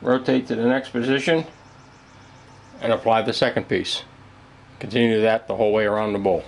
rotate to the next position, and apply the second piece. Continue that the whole way around the bowl.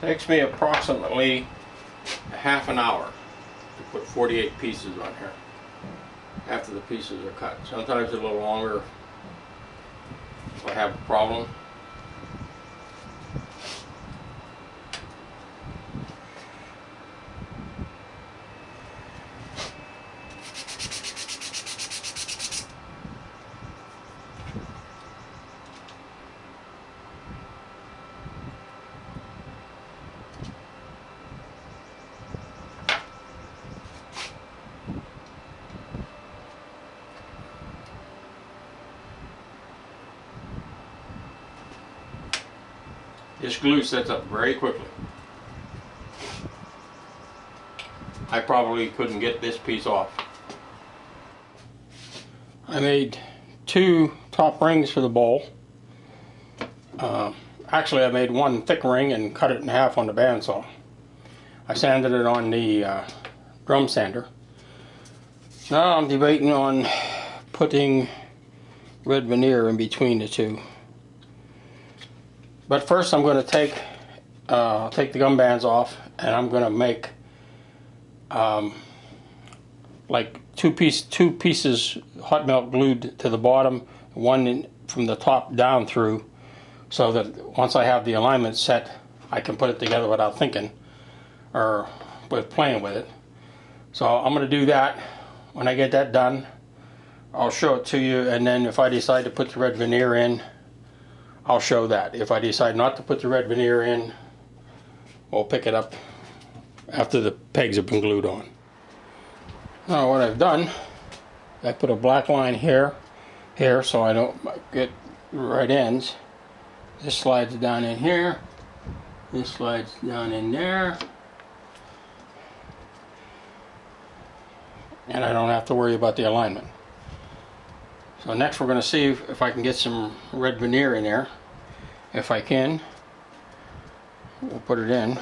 Takes me approximately half an hour to put 48 pieces on here after the pieces are cut. Sometimes a little longer if I have a problem. This glue sets up very quickly. I probably couldn't get this piece off. I made 2 top rings for the bowl. Actually, I made 1 thick ring and cut it in half on the bandsaw. I sanded it on the drum sander. Now I'm debating on putting red veneer in between the 2. But first I'm going to take the gum bands off, and I'm going to make like two pieces hot melt glued to the bottom, one from the top down through, so that once I have the alignment set, I can put it together without thinking or with playing with it. So I'm going to do that. When I get that done, I'll show it to you, and then if I decide to put the red veneer in, I'll show that. If I decide not to put the red veneer in, we'll pick it up after the pegs have been glued on. Now what I've done, I put a black line here so I don't get right ends. This slides down in here, this slides down in there, and I don't have to worry about the alignment. So next we're going to see if I can get some red veneer in there. If I can, we'll put it in.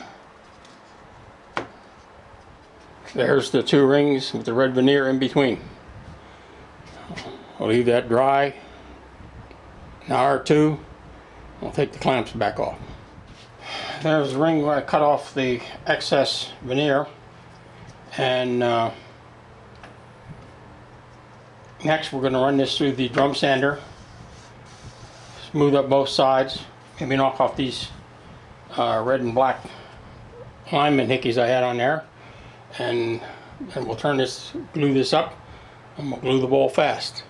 There's the 2 rings with the red veneer in between. I'll leave that dry an hour or 2. I'll take the clamps back off. There's the ring where I cut off the excess veneer, and next we're going to run this through the drum sander, smooth up both sides, maybe knock off these red and black alignment hickeys I had on there, and we'll glue this up, and we'll glue the bowl fast.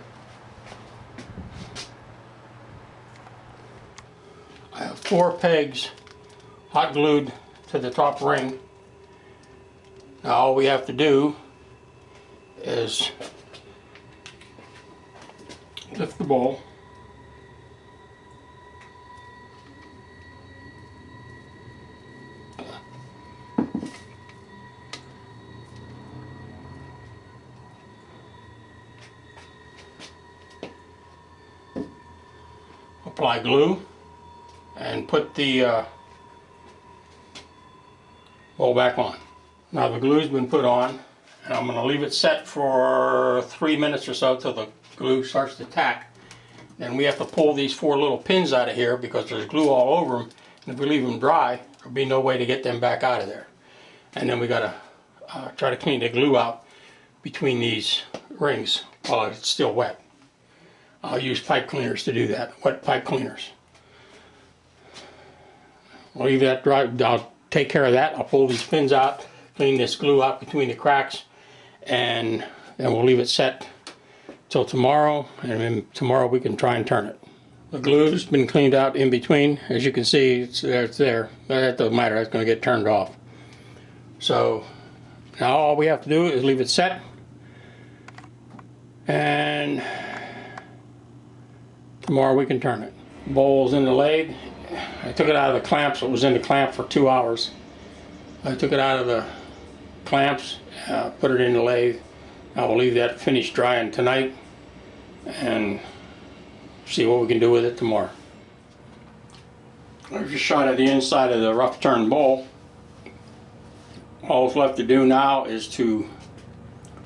I have 4 pegs hot glued to the top ring. Now all we have to do is lift the bowl, apply glue, and put the bowl back on. Now the glue's been put on, and I'm going to leave it set for 3 minutes or so till the glue starts to tack. Then we have to pull these 4 little pins out of here because there's glue all over them, and if we leave them dry, there'll be no way to get them back out of there. And then we got to try to clean the glue out between these rings while it's still wet. I'll use pipe cleaners to do that, wet pipe cleaners. I'll leave that dry. I'll take care of that. I'll pull these pins out, clean this glue out between the cracks, and then we'll leave it set till tomorrow, and then tomorrow we can try and turn it. The glue's been cleaned out in between. As you can see, it's there. That doesn't matter, that's going to get turned off. So now all we have to do is leave it set, and tomorrow we can turn it. Bowl's in the lathe. I took it out of the clamps. It was in the clamp for 2 hours. I took it out of the clamps, put it in the lathe. I will leave that finished drying tonight and see what we can do with it tomorrow. There's a shot of the inside of the rough turn bowl. All that's left to do now is to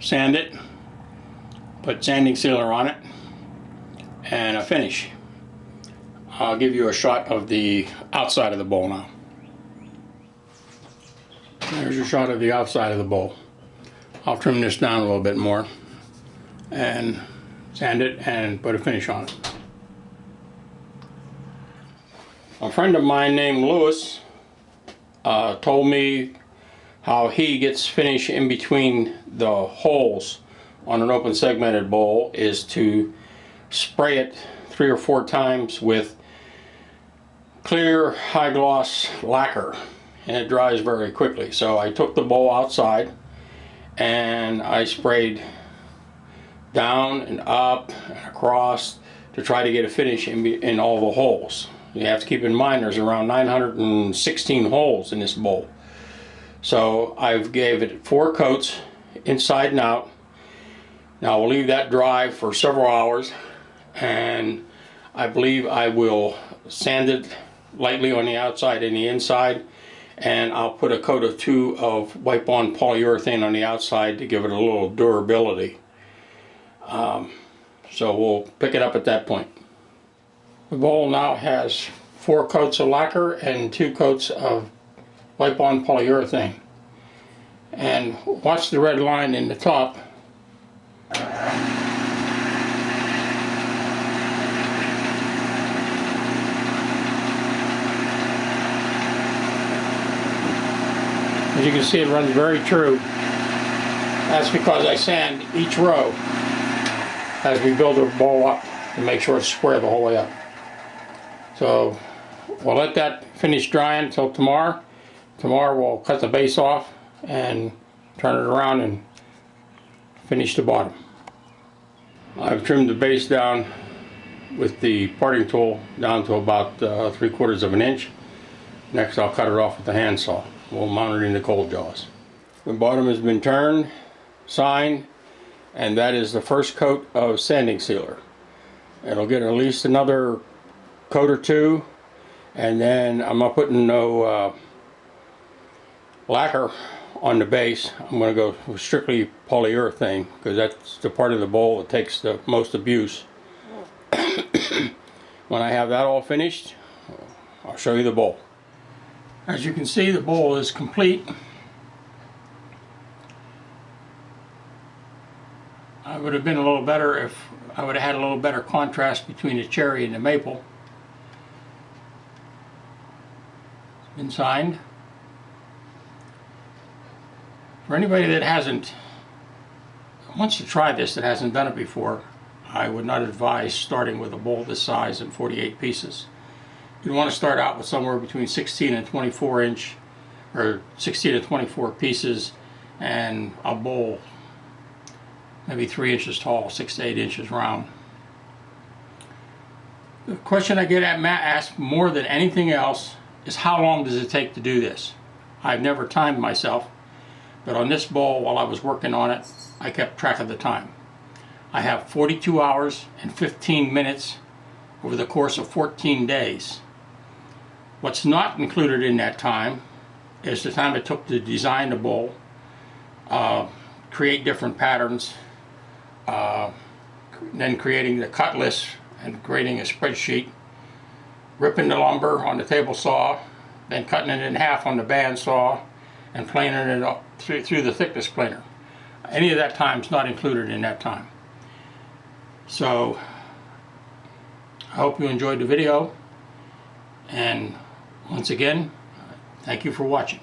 sand it, put sanding sealer on it, and a finish. I'll give you a shot of the outside of the bowl now. There's a shot of the outside of the bowl. I'll trim this down a little bit more and sand it and put a finish on it. A friend of mine named Lewis told me how he gets finish in between the holes on an open segmented bowl is to spray it 3 or 4 times with clear high gloss lacquer, and it dries very quickly. So I took the bowl outside and I sprayed down and up and across to try to get a finish in all the holes. You have to keep in mind there's around 916 holes in this bowl. So I've gave it 4 coats inside and out. Now we'll leave that dry for several hours, and I believe I will sand it lightly on the outside and the inside, and I'll put a coat or 2 of wipe-on polyurethane on the outside to give it a little durability. So we'll pick it up at that point. The bowl now has 4 coats of lacquer and 2 coats of wipe-on polyurethane. And watch the red line in the top. As you can see, it runs very true. That's because I sand each row as we build the bowl up to make sure it's square the whole way up. So we'll let that finish drying until tomorrow. Tomorrow we'll cut the base off and turn it around and finish the bottom. I've trimmed the base down with the parting tool down to about 3/4 of an inch. Next I'll cut it off with the handsaw. We'll mount it in the cold jaws. The bottom has been turned, signed, and that is the first coat of sanding sealer. It'll get at least another coat or 2, and then I'm not putting no lacquer on the base. I'm going to go with strictly polyurethane because that's the part of the bowl that takes the most abuse. When I have that all finished, I'll show you the bowl. As you can see, the bowl is complete. I would have been a little better if I would have had a little better contrast between the cherry and the maple. It's been signed. For anybody that wants to try this, that hasn't done it before, I would not advise starting with a bowl this size and 48 pieces. You'd want to start out with somewhere between 16 and 24 inch, or 16 to 24 pieces, and a bowl maybe 3 inches tall, 6 to 8 inches round. The question I get asked more than anything else is how long does it take to do this? I've never timed myself, but on this bowl, while I was working on it, I kept track of the time. I have 42 hours and 15 minutes over the course of 14 days. What's not included in that time is the time it took to design the bowl, create different patterns, then creating the cut list and creating a spreadsheet, ripping the lumber on the table saw, then cutting it in half on the band saw, and planing it up through the thickness planer. Any of that time is not included in that time. So I hope you enjoyed the video, and Once again, thank you for watching.